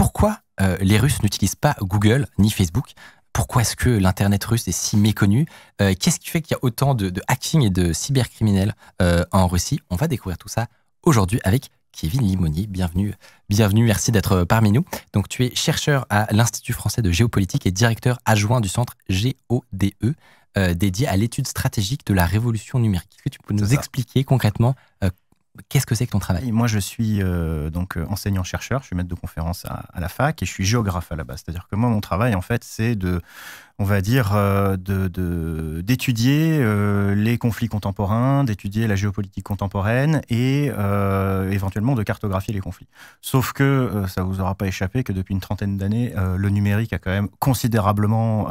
Pourquoi les Russes n'utilisent pas Google ni Facebook? Pourquoi est-ce que l'Internet russe est si méconnu? Qu'est-ce qui fait qu'il y a autant de hacking et de cybercriminels en Russie? On va découvrir tout ça aujourd'hui avec Kevin Limonier. Bienvenue, merci d'être parmi nous. Donc, tu es chercheur à l'Institut français de géopolitique et directeur adjoint du centre GODE, dédié à l'étude stratégique de la révolution numérique. Est-ce que tu peux nous expliquer concrètement qu'est-ce que c'est que ton travail? Moi, je suis enseignant-chercheur, je suis maître de conférence à la fac et je suis géographe à la base. C'est-à-dire que moi, mon travail, en fait, c'est d'étudier les conflits contemporains, d'étudier la géopolitique contemporaine et éventuellement de cartographier les conflits. Sauf que ça vous aura pas échappé que depuis une trentaine d'années, le numérique a quand même considérablement,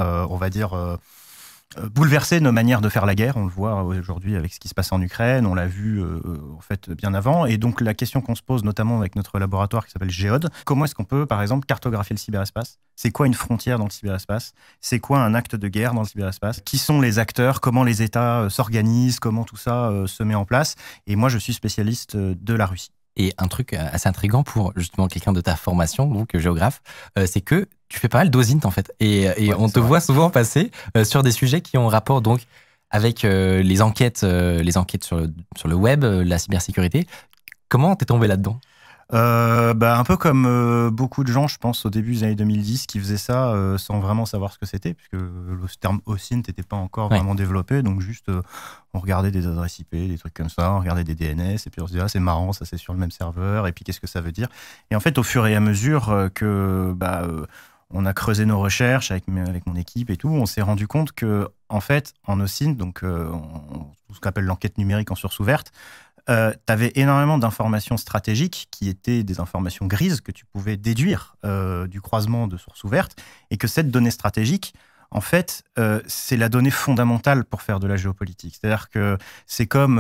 bouleverser nos manières de faire la guerre. On le voit aujourd'hui avec ce qui se passe en Ukraine, on l'a vu en fait bien avant. Et donc la question qu'on se pose notamment avec notre laboratoire qui s'appelle GEODE, comment est-ce qu'on peut par exemple cartographier le cyberespace? C'est quoi une frontière dans le cyberespace? C'est quoi un acte de guerre dans le cyberespace? Qui sont les acteurs? Comment les États s'organisent? Comment tout ça se met en place? Et moi je suis spécialiste de la Russie. Et un truc assez intriguant pour justement quelqu'un de ta formation, donc géographe, c'est que tu fais pas mal d'OSINT en fait. Et ouais, on te voit souvent passer sur des sujets qui ont rapport donc avec les enquêtes sur le web, la cybersécurité. Comment t'es tombé là-dedans? Un peu comme beaucoup de gens, je pense, au début des années 2010, qui faisaient ça sans vraiment savoir ce que c'était, puisque le terme OSINT n'était pas encore vraiment développé, donc juste on regardait des adresses IP, des trucs comme ça, on regardait des DNS, et puis on se disait, ah, c'est marrant, ça c'est sur le même serveur, et puis qu'est-ce que ça veut dire? Et en fait, au fur et à mesure on a creusé nos recherches avec mon équipe et tout, on s'est rendu compte que, en fait, en OSINT, donc ce qu'on appelle l'enquête numérique en source ouverte, tu avais énormément d'informations stratégiques qui étaient des informations grises que tu pouvais déduire du croisement de sources ouvertes, et que cette donnée stratégique, en fait, c'est la donnée fondamentale pour faire de la géopolitique. C'est-à-dire que c'est comme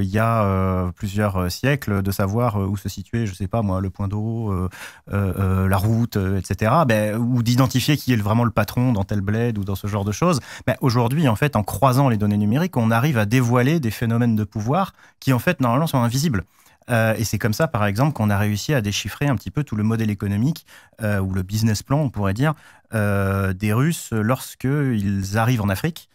il y a plusieurs siècles de savoir où se situait, je sais pas moi, le point d'eau, la route, etc. Ou d'identifier qui est vraiment le patron dans tel bled ou dans ce genre de choses. Aujourd'hui, en fait, en croisant les données numériques, on arrive à dévoiler des phénomènes de pouvoir qui, en fait, normalement, sont invisibles. Et c'est comme ça, par exemple, qu'on a réussi à déchiffrer un petit peu tout le modèle économique ou le business plan, on pourrait dire, des Russes lorsqu'ils arrivent en Afrique,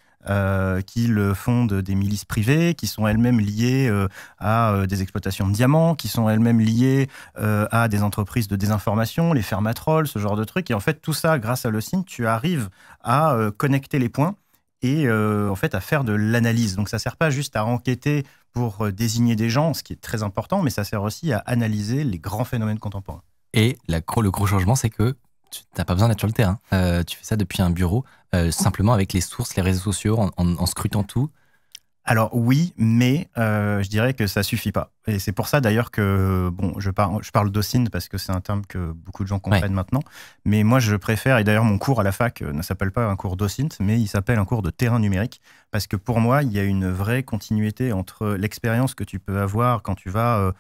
qu'ils fondent des milices privées, qui sont elles-mêmes liées à des exploitations de diamants, qui sont elles-mêmes liées à des entreprises de désinformation, les fermatrolls, ce genre de trucs. Et en fait, tout ça, grâce à l'OSINT, tu arrives à connecter les points et en fait à faire de l'analyse. Donc ça ne sert pas juste à enquêter pour désigner des gens, ce qui est très important, mais ça sert aussi à analyser les grands phénomènes contemporains. Et le gros changement, c'est que tu n'as pas besoin d'être sur le terrain. Tu fais ça depuis un bureau, simplement avec les sources, les réseaux sociaux, en scrutant tout. Alors oui, mais je dirais que ça suffit pas. Et c'est pour ça d'ailleurs que, je parle d'OSINT parce que c'est un terme que beaucoup de gens comprennent maintenant. Mais moi, je préfère, et d'ailleurs mon cours à la fac ne s'appelle pas un cours d'OSINT, mais il s'appelle un cours de terrain numérique. Parce que pour moi, il y a une vraie continuité entre l'expérience que tu peux avoir quand tu vas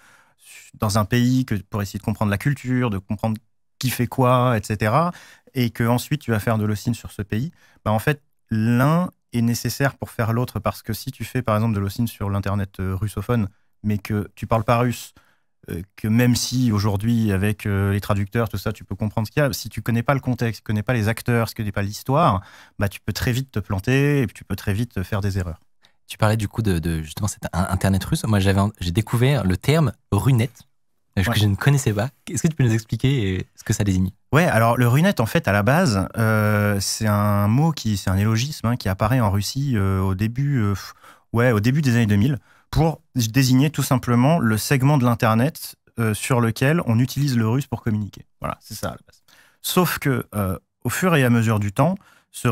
dans un pays pour essayer de comprendre la culture, de comprendre qui fait quoi, etc. Et qu'ensuite tu vas faire de l'OSINT sur ce pays. En fait, l'un est nécessaire pour faire l'autre, parce que si tu fais par exemple de l'OSINT sur l'internet russophone, mais que tu parles pas russe, que même si aujourd'hui avec les traducteurs, tout ça, tu peux comprendre ce qu'il y a, si tu connais pas le contexte, tu connais pas les acteurs, si tu connais pas l'histoire, tu peux très vite te planter et puis tu peux très vite faire des erreurs. Tu parlais du coup de justement cet internet russe. Moi, j'ai découvert le terme Runet, que je ne connaissais pas. Est-ce que tu peux nous expliquer ce que ça désigne? Ouais, alors le Runet, en fait, à la base, c'est un mot c'est un élogisme qui apparaît en Russie au début des années 2000 pour désigner tout simplement le segment de l'Internet sur lequel on utilise le russe pour communiquer. Voilà, c'est ça à la base. Sauf que au fur et à mesure du temps, ce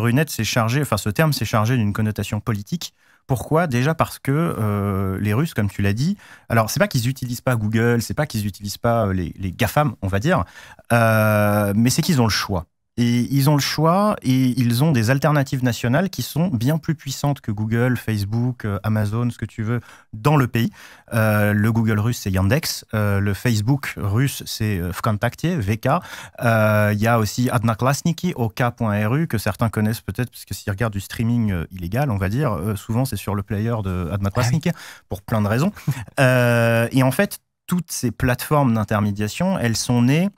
terme s'est chargé d'une connotation politique. Pourquoi? Déjà parce que les Russes, comme tu l'as dit, alors c'est pas qu'ils n'utilisent pas Google, c'est pas qu'ils n'utilisent pas les GAFAM, on va dire, mais c'est qu'ils ont le choix. Et ils ont le choix et ils ont des alternatives nationales qui sont bien plus puissantes que Google, Facebook, Amazon, ce que tu veux, dans le pays. Le Google russe, c'est Yandex. Le Facebook russe, c'est Vkontakte, VK. Il y a aussi Odnoklassniki, OK.ru, que certains connaissent peut-être, parce que s'ils regardent du streaming illégal, on va dire, souvent c'est sur le player de Odnoklassniki, pour plein de raisons. Et en fait, toutes ces plateformes d'intermédiation, elles sont nées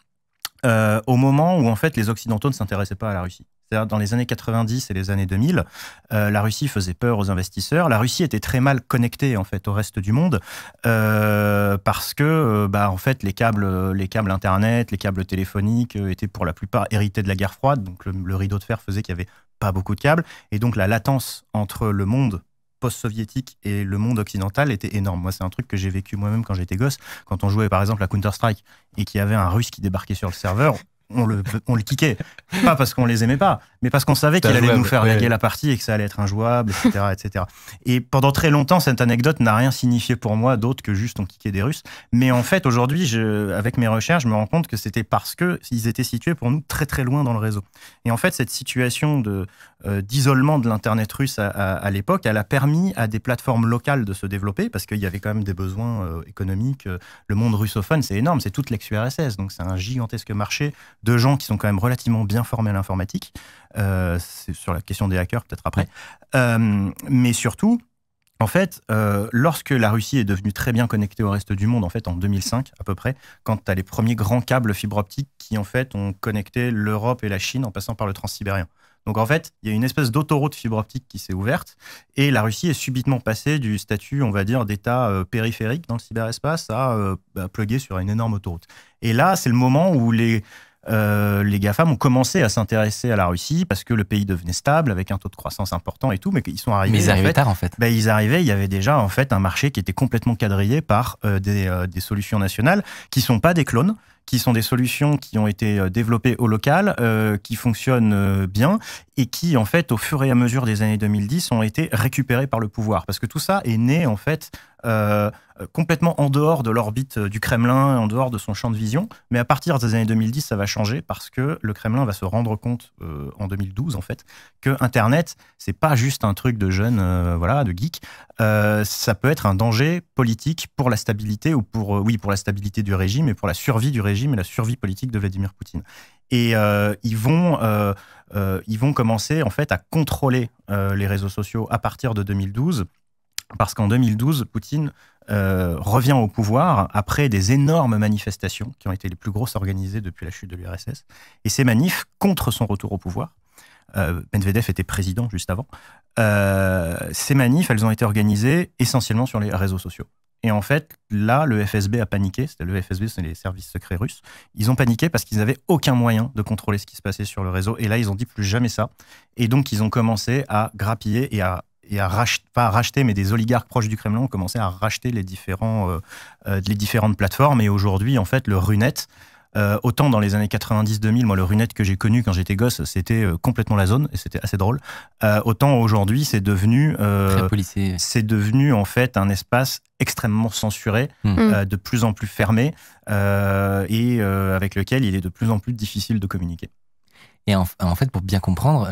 au moment où en fait les Occidentaux ne s'intéressaient pas à la Russie. C'est-à-dire dans les années 90 et les années 2000, la Russie faisait peur aux investisseurs. La Russie était très mal connectée en fait au reste du monde parce que en fait les câbles internet, les câbles téléphoniques étaient pour la plupart hérités de la guerre froide. Donc le rideau de fer faisait qu'il y avait pas beaucoup de câbles et donc la latence entre le monde post-soviétique et le monde occidental était énorme. Moi, c'est un truc que j'ai vécu moi-même quand j'étais gosse. Quand on jouait par exemple à Counter-Strike et qu'il y avait un Russe qui débarquait sur le serveur, on le kickait. Pas parce qu'on les aimait pas, mais parce qu'on savait qu'il allait nous faire laguer la partie et que ça allait être injouable, etc., etc. Et pendant très longtemps, cette anecdote n'a rien signifié pour moi d'autre que juste on kickait des Russes. Mais en fait, aujourd'hui, avec mes recherches, je me rends compte que c'était parce qu'ils étaient situés pour nous très très loin dans le réseau. Et en fait, cette situation d'isolement de l'Internet russe à l'époque, elle a permis à des plateformes locales de se développer parce qu'il y avait quand même des besoins économiques. Le monde russophone, c'est énorme, c'est toute l'ex-URSS, donc c'est un gigantesque marché de gens qui sont quand même relativement bien formés à l'informatique. C'est sur la question des hackers, peut-être après. Mais surtout, en fait, lorsque la Russie est devenue très bien connectée au reste du monde, en fait, en 2005 à peu près, quand tu as les premiers grands câbles fibre optique qui, en fait, ont connecté l'Europe et la Chine en passant par le transsibérien. Donc en fait, il y a une espèce d'autoroute fibre optique qui s'est ouverte et la Russie est subitement passée du statut, on va dire, d'État périphérique dans le cyberespace à plugger sur une énorme autoroute. Et là, c'est le moment où les GAFAM ont commencé à s'intéresser à la Russie parce que le pays devenait stable avec un taux de croissance important et tout, mais ils sont arrivés. Mais ils arrivaient tard en fait. Ils arrivaient, il y avait déjà en fait un marché qui était complètement quadrillé par des solutions nationales qui sont pas des clones, qui sont des solutions qui ont été développées au local, qui fonctionnent bien et qui, en fait, au fur et à mesure des années 2010, ont été récupérées par le pouvoir. Parce que tout ça est né, en fait, complètement en dehors de l'orbite du Kremlin, en dehors de son champ de vision. Mais à partir des années 2010, ça va changer parce que le Kremlin va se rendre compte, en 2012, en fait, que Internet, c'est pas juste un truc de jeunes, de geeks. Ça peut être un danger politique pour la stabilité ou pour la stabilité du régime et pour la survie du régime et la survie politique de Vladimir Poutine. Et ils vont commencer en fait à contrôler les réseaux sociaux à partir de 2012, parce qu'en 2012, Poutine revient au pouvoir après des énormes manifestations qui ont été les plus grosses organisées depuis la chute de l'URSS. Et ces manifs contre son retour au pouvoir, Medvedev était président juste avant, ces manifs, elles ont été organisées essentiellement sur les réseaux sociaux. Et en fait, là, le FSB a paniqué. Le FSB, c'est les services secrets russes. Ils ont paniqué parce qu'ils n'avaient aucun moyen de contrôler ce qui se passait sur le réseau. Et là, ils ont dit plus jamais ça. Et donc, ils ont commencé à grappiller et à racheter, pas à racheter, mais des oligarques proches du Kremlin ont commencé à racheter les différentes plateformes. Et aujourd'hui, en fait, le Runet, autant dans les années 90-2000, moi, le Runet que j'ai connu quand j'étais gosse, c'était complètement la zone et c'était assez drôle. Autant aujourd'hui, c'est devenu très policé. C'est devenu en fait un espace extrêmement censuré, de plus en plus fermé et avec lequel il est de plus en plus difficile de communiquer. Et en fait, pour bien comprendre,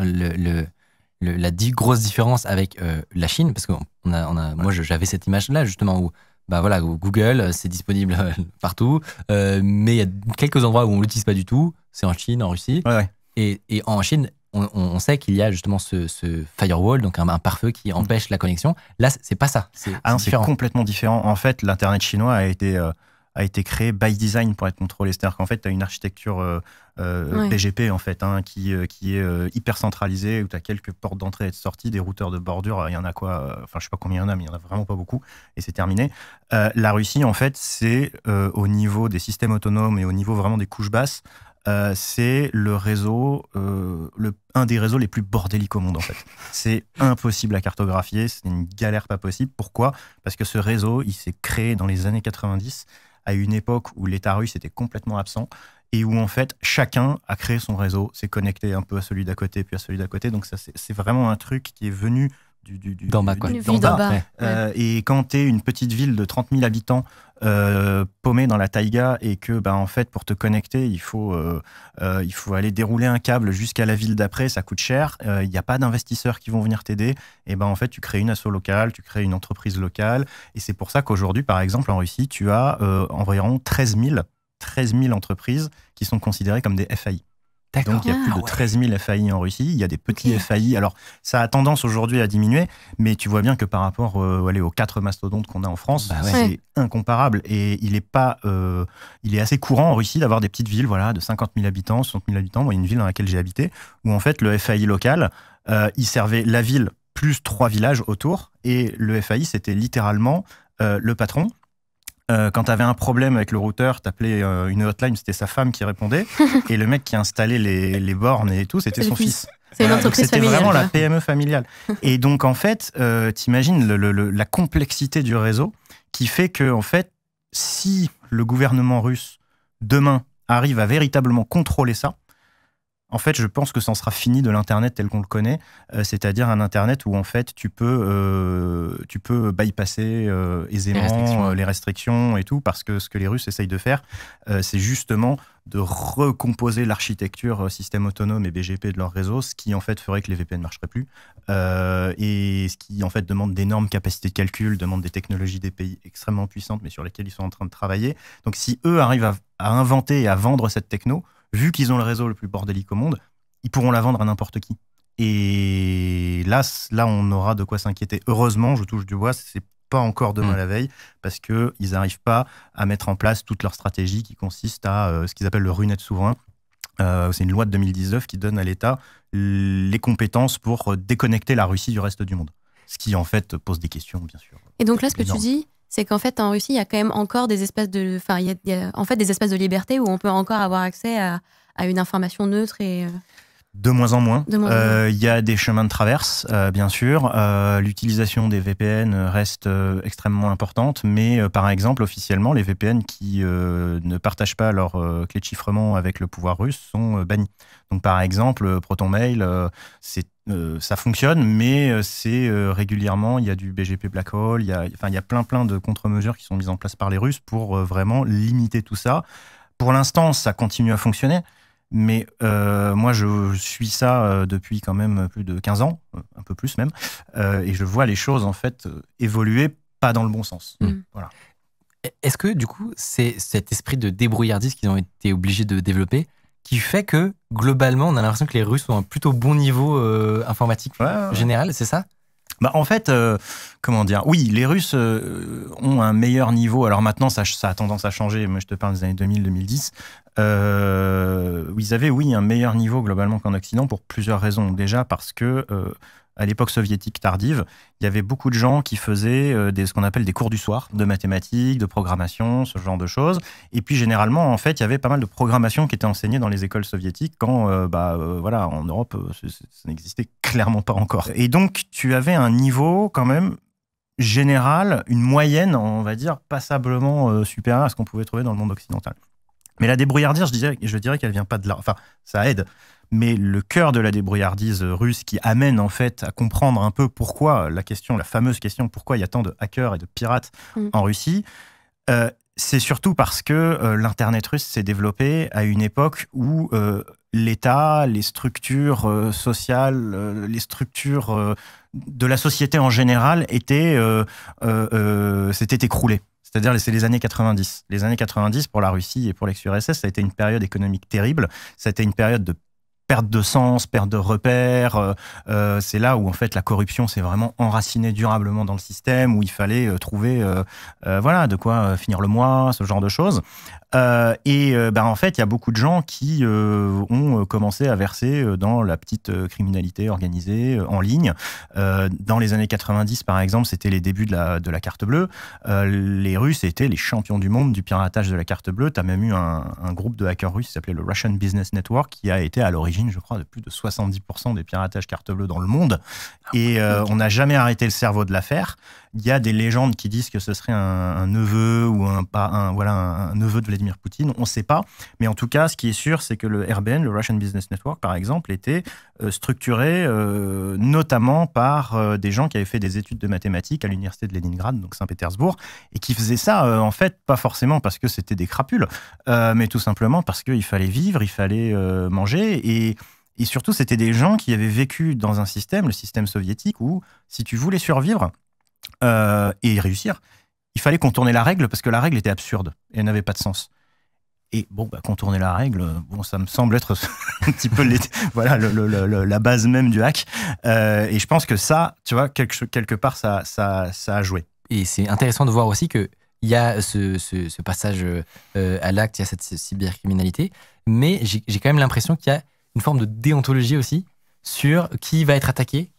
la grosse différence avec la Chine, parce que moi j'avais cette image-là justement où Google, c'est disponible partout, mais il y a quelques endroits où on l'utilise pas du tout, c'est en Chine, en Russie. Ouais. Et en Chine, on sait qu'il y a justement ce firewall, donc un pare-feu qui empêche la connexion. Là, c'est pas ça. C'est complètement différent. En fait, l'Internet chinois a été créé by design pour être contrôlé. C'est-à-dire qu'en fait, tu as une architecture BGP en fait, qui est hyper centralisée, où tu as quelques portes d'entrée et de sortie, des routeurs de bordure, il y en a quoi, je sais pas combien il y en a, mais il y en a vraiment pas beaucoup, et c'est terminé. La Russie, en fait, c'est au niveau des systèmes autonomes et au niveau vraiment des couches basses, c'est le réseau, un des réseaux les plus bordéliques au monde en fait. C'est impossible à cartographier, c'est une galère pas possible. Pourquoi ? Parce que ce réseau, il s'est créé dans les années 90, à une époque où l'État russe était complètement absent et où en fait chacun a créé son réseau, s'est connecté un peu à celui d'à côté puis à celui d'à côté. Donc ça, c'est vraiment un truc qui est venu d'en bas. Et quand tu es une petite ville de 30 000 habitants paumée dans la taïga et que en fait pour te connecter il faut aller dérouler un câble jusqu'à la ville d'après, ça coûte cher, il n'y a pas d'investisseurs qui vont venir t'aider, et en fait tu crées une asso locale, tu crées une entreprise locale, et c'est pour ça qu'aujourd'hui par exemple en Russie tu as environ 13 000 entreprises qui sont considérées comme des FAI. Donc, il y a plus de 13 000 FAI en Russie. Il y a des petits FAI. Alors, ça a tendance aujourd'hui à diminuer, mais tu vois bien que par rapport aux 4 mastodontes qu'on a en France, c'est incomparable. Et il est assez courant en Russie d'avoir des petites villes de 50 000 habitants, 60 000 habitants. Moi, il y a une ville dans laquelle j'ai habité, où en fait, le FAI local, il servait la ville plus 3 villages autour. Et le FAI, c'était littéralement le patron. Quand tu avais un problème avec le routeur, tu appelais une hotline, c'était sa femme qui répondait. Et le mec qui installait les bornes et tout, c'était son fils. C'est une entreprise familiale. C'était vraiment la PME familiale. Et donc, en fait, t'imagines la complexité du réseau qui fait que, en fait, si le gouvernement russe, demain, arrive à véritablement contrôler ça, en fait, je pense que ça en sera fini de l'Internet tel qu'on le connaît, c'est-à-dire un Internet où en fait tu peux bypasser aisément les restrictions et tout, parce que ce que les Russes essayent de faire, c'est justement de recomposer l'architecture système autonome et BGP de leur réseau, ce qui en fait ferait que les VPN ne marcheraient plus, et ce qui en fait demande d'énormes capacités de calcul, demande des technologies des pays extrêmement puissantes, mais sur lesquelles ils sont en train de travailler. Donc si eux arrivent à inventer et à vendre cette techno, vu qu'ils ont le réseau le plus bordélique au monde, ils pourront la vendre à n'importe qui. Et là, on aura de quoi s'inquiéter. Heureusement, je touche du bois, c'est pas encore demain la veille, parce qu'ils n'arrivent pas à mettre en place toute leur stratégie qui consiste à ce qu'ils appellent le RUNET souverain. C'est une loi de 2019 qui donne à l'État les compétences pour déconnecter la Russie du reste du monde. Ce qui, en fait, pose des questions, bien sûr. Et donc là, ce que tu dis, c'est qu'en fait, en Russie, il y a quand même encore des espaces de... Enfin, il y a en fait des espaces de liberté où on peut encore avoir accès à une information neutre et... De moins en moins. Il y a des chemins de traverse, bien sûr. L'utilisation des VPN reste extrêmement importante, mais par exemple, officiellement, les VPN qui ne partagent pas leur clé de chiffrement avec le pouvoir russe sont bannis. Donc, par exemple, ProtonMail, ça fonctionne, mais c'est régulièrement, il y a du BGP Black Hole, il y a plein de contre-mesures qui sont mises en place par les Russes pour vraiment limiter tout ça. Pour l'instant, ça continue à fonctionner. Mais moi, je suis ça depuis quand même plus de 15 ans, un peu plus même, et je vois les choses en fait évoluer pas dans le bon sens. Voilà. Est-ce que du coup, c'est cet esprit de débrouillardise qu'ils ont été obligés de développer qui fait que globalement, on a l'impression que les Russes ont un plutôt bon niveau informatique général, c'est ça ? En fait, comment dire ? Oui, les Russes ont un meilleur niveau. Alors maintenant, ça a tendance à changer. Moi, je te parle des années 2000-2010. Ils avaient, un meilleur niveau globalement qu'en Occident pour plusieurs raisons. Déjà parce que à l'époque soviétique tardive, il y avait beaucoup de gens qui faisaient ce qu'on appelle des cours du soir, de mathématiques, de programmation, ce genre de choses. Et puis généralement, en fait, il y avait pas mal de programmation qui était enseignée dans les écoles soviétiques quand, en Europe, ça n'existait clairement pas encore. Et donc, tu avais un niveau quand même général, une moyenne, on va dire, passablement supérieure à ce qu'on pouvait trouver dans le monde occidental. Mais la débrouillardise, je dirais qu'elle vient pas de là. Enfin, ça aide. Mais le cœur de la débrouillardise russe qui amène en fait à comprendre un peu pourquoi la fameuse question, pourquoi il y a tant de hackers et de pirates en Russie, c'est surtout parce que l'Internet russe s'est développé à une époque où l'État, les structures sociales, les structures de la société en général s'étaient écroulées. C'est-à-dire, c'est les années 90. Les années 90, pour la Russie et pour l'ex-URSS, ça a été une période économique terrible. Ça a été une période de perte de sens, perte de repères. C'est là où, en fait, la corruption s'est vraiment enracinée durablement dans le système, où il fallait trouver de quoi finir le mois, ce genre de choses. En fait, il y a beaucoup de gens qui ont commencé à verser dans la petite criminalité organisée en ligne. Dans les années 90, par exemple, c'était les débuts de la carte bleue. Les Russes étaient les champions du monde du piratage de la carte bleue. Tu as même eu un groupe de hackers russes qui s'appelait le Russian Business Network, qui a été à l'origine, je crois, de plus de 70% des piratages carte bleue dans le monde. Et on n'a jamais arrêté le cerveau de l'affaire. Il y a des légendes qui disent que ce serait un neveu ou un neveu de Vladimir Poutine. On ne sait pas. Mais en tout cas, ce qui est sûr, c'est que le RBN, le Russian Business Network, par exemple, était structuré notamment par des gens qui avaient fait des études de mathématiques à l'université de Leningrad, donc Saint-Pétersbourg, et qui faisaient ça, en fait, pas forcément parce que c'était des crapules, mais tout simplement parce qu'il fallait vivre, il fallait manger. Et surtout, c'était des gens qui avaient vécu dans un système, le système soviétique, où si tu voulais survivre et réussir, il fallait contourner la règle parce que la règle était absurde et elle n'avait pas de sens. Et bon, contourner la règle, bon, ça me semble être un petit peu voilà, la base même du hack. Et je pense que ça, tu vois, quelque part, ça a joué. Et c'est intéressant de voir aussi qu'il y a ce passage à l'acte, il y a cette cybercriminalité, mais j'ai quand même l'impression qu'il y a une forme de déontologie aussi sur qui va être attaqué.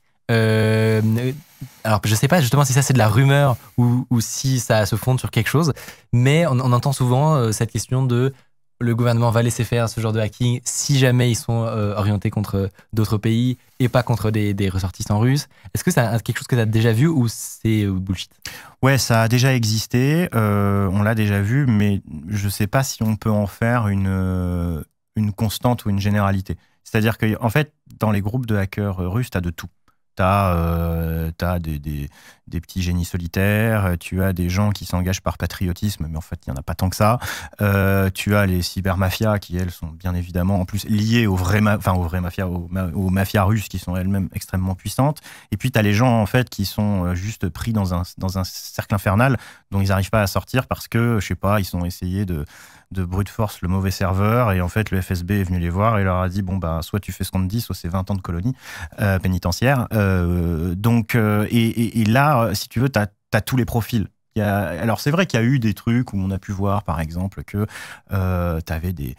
Alors, je sais pas justement si ça c'est de la rumeur ou si ça se fonde sur quelque chose, mais on entend souvent cette question de le gouvernement va laisser faire ce genre de hacking si jamais ils sont orientés contre d'autres pays et pas contre des ressortissants russes. Est-ce que c'est quelque chose que tu as déjà vu ou c'est bullshit? Ouais, ça a déjà existé, on l'a déjà vu, mais je sais pas si on peut en faire une constante ou une généralité. C'est-à-dire qu'en fait, dans les groupes de hackers russes, tu as de tout. T'as des petits génies solitaires, tu as des gens qui s'engagent par patriotisme, mais en fait, il n'y en a pas tant que ça. Tu as les cybermafias qui, elles, sont bien évidemment en plus liées aux mafias russes qui sont elles-mêmes extrêmement puissantes. Et puis, tu as les gens, en fait, qui sont juste pris dans un cercle infernal dont ils n'arrivent pas à sortir parce que, je sais pas, ils ont essayé de brute force le mauvais serveur et en fait le FSB est venu les voir et leur a dit bon bah soit tu fais ce qu'on te dit, soit c'est 20 ans de colonie pénitentiaire. Et là, si tu veux, t'as tous les profils. Alors c'est vrai qu'il y a eu des trucs où on a pu voir par exemple que t'avais des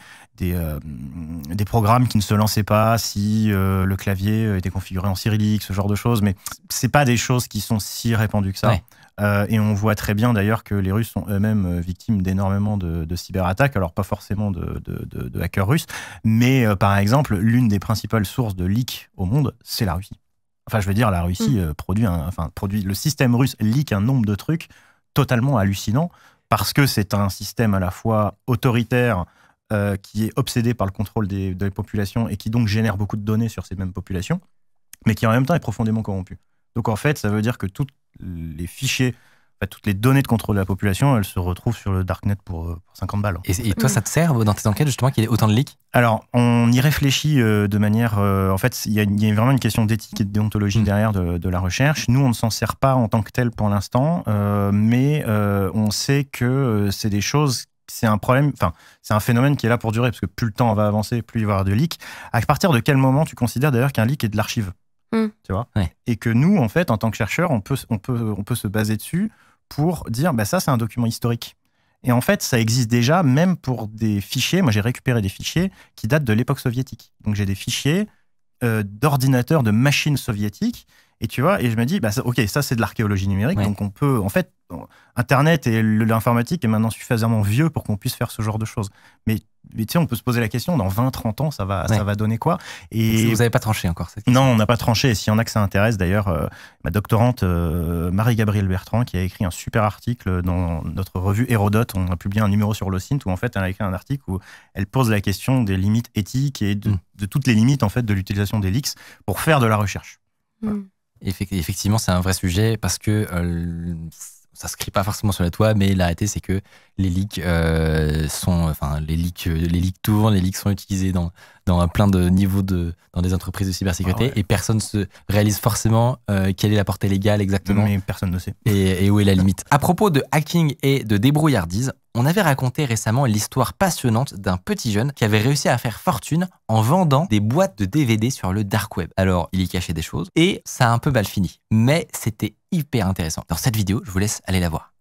programmes qui ne se lançaient pas si le clavier était configuré en cyrillique, ce genre de choses, mais c'est pas des choses qui sont si répandues que ça. Ouais. Et on voit très bien d'ailleurs que les Russes sont eux-mêmes victimes d'énormément de cyberattaques, alors pas forcément de hackers russes, mais par exemple, l'une des principales sources de leaks au monde, c'est la Russie. Enfin, je veux dire, la Russie produit le système russe leak un nombre de trucs totalement hallucinant, parce que c'est un système à la fois autoritaire, qui est obsédé par le contrôle des populations et qui donc génère beaucoup de données sur ces mêmes populations, mais qui en même temps est profondément corrompu. Donc en fait, ça veut dire que toutes les fichiers, toutes les données de contrôle de la population, elles se retrouvent sur le darknet pour 50 balles. Et toi, ça te sert dans tes enquêtes justement qu'il y ait autant de leaks? Alors, on y réfléchit de manière... en fait, il y a vraiment une question d'éthique et de déontologie derrière de la recherche. Nous, on ne s'en sert pas en tant que tel pour l'instant, mais on sait que c'est des choses... C'est un problème, c'est un phénomène qui est là pour durer, parce que plus le temps va avancer, plus il va y avoir de leaks. À partir de quel moment tu considères d'ailleurs qu'un leak est de l'archive? Tu vois, ouais. Et que nous, en fait, en tant que chercheurs, on peut se baser dessus pour dire, bah, ça, c'est un document historique. Et en fait, ça existe déjà, même pour des fichiers. Moi, j'ai récupéré des fichiers qui datent de l'époque soviétique. Donc, j'ai des fichiers d'ordinateurs, de machines soviétiques. Et tu vois, et je me dis, bah, ok, ça, c'est de l'archéologie numérique. Ouais. Donc, on peut, en fait, Internet et l'informatique est maintenant suffisamment vieux pour qu'on puisse faire ce genre de choses. Mais tu sais, on peut se poser la question, dans 20-30 ans, ça va donner quoi? Et vous n'avez pas tranché encore cette question? Non, on n'a pas tranché. Et s'il y en a que ça intéresse, d'ailleurs, ma doctorante Marie-Gabrielle Bertrand, qui a écrit un super article dans notre revue Hérodote, on a publié un numéro sur l'OSINT, où en fait, elle a écrit un article où elle pose la question des limites éthiques et de toutes les limites en fait, de l'utilisation des leaks pour faire de la recherche. Voilà. Effectivement, c'est un vrai sujet parce que ça se crie pas forcément sur la toile, mais la réalité, c'est que les leaks les leaks tournent, les leaks sont utilisés dans plein de niveaux dans des entreprises de cybersécurité et personne se réalise forcément quelle est la portée légale exactement. Mais personne ne sait. Et où est la limite. À propos de hacking et de débrouillardise, on avait raconté récemment l'histoire passionnante d'un petit jeune qui avait réussi à faire fortune en vendant des boîtes de DVD sur le dark web. Alors, il y cachait des choses et ça a un peu mal fini, mais c'était hyper intéressant. Dans cette vidéo, je vous laisse aller la voir.